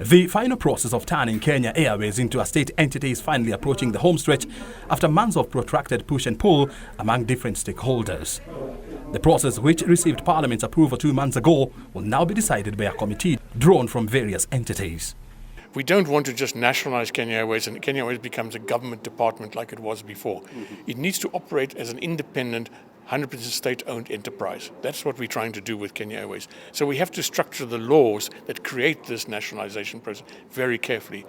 The final process of turning Kenya Airways into a state entity is finally approaching the home stretch after months of protracted push and pull among different stakeholders. The process, which received Parliament's approval 2 months ago, will now be decided by a committee drawn from various entities. We don't want to just nationalize Kenya Airways and Kenya Airways becomes a government department like it was before. It needs to operate as an independent, 100% state-owned enterprise. That's what we're trying to do with Kenya Airways. So we have to structure the laws that create this nationalization process very carefully.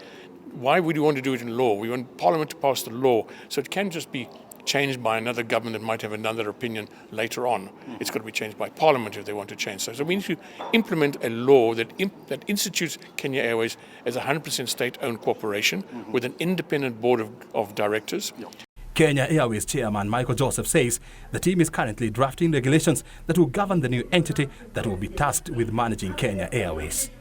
Why would we want to do it in law? We want Parliament to pass the law, so it can't just be changed by another government that might have another opinion later on. It's got to be changed by Parliament if they want to change. So we need to implement a law that institutes Kenya Airways as a 100% state-owned corporation with an independent board of directors. Kenya Airways chairman Michael Joseph says the team is currently drafting regulations that will govern the new entity that will be tasked with managing Kenya Airways.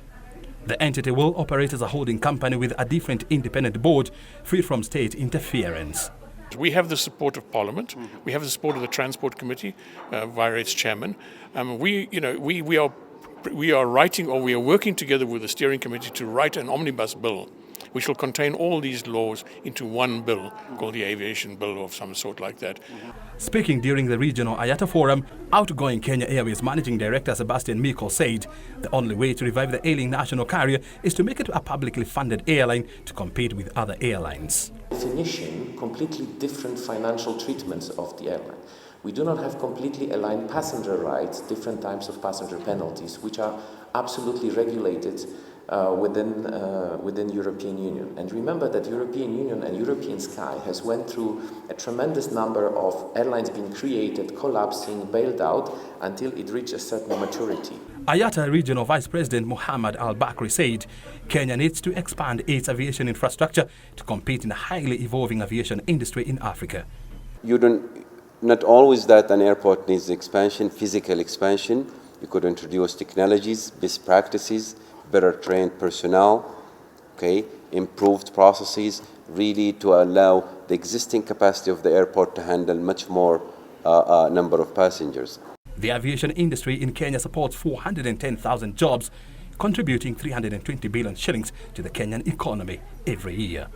The entity will operate as a holding company with a different independent board, free from state interference. We have the support of Parliament. We have the support of the Transport Committee via its chairman. We are writing, or we are working together with the steering committee to write an omnibus bill which will contain all these laws into one bill called the Aviation Bill of some sort like that. Speaking during the regional IATA forum, outgoing Kenya Airways Managing Director Sebastian Miko said the only way to revive the ailing national carrier is to make it a publicly funded airline to compete with other airlines. Definition, completely different financial treatments of the airline. We do not have completely aligned passenger rights, different types of passenger penalties, which are absolutely regulated within European Union. And remember that European Union and European Sky has went through a tremendous number of airlines being created, collapsing, bailed out, until it reached a certain maturity. IATA Regional Vice President Muhammad Al-Bakri said Kenya needs to expand its aviation infrastructure to compete in a highly evolving aviation industry in Africa. Not always that an airport needs expansion, physical expansion. You could introduce technologies, best practices, better trained personnel, improved processes, really to allow the existing capacity of the airport to handle much more number of passengers. The aviation industry in Kenya supports 410,000 jobs, contributing 320 billion shillings to the Kenyan economy every year.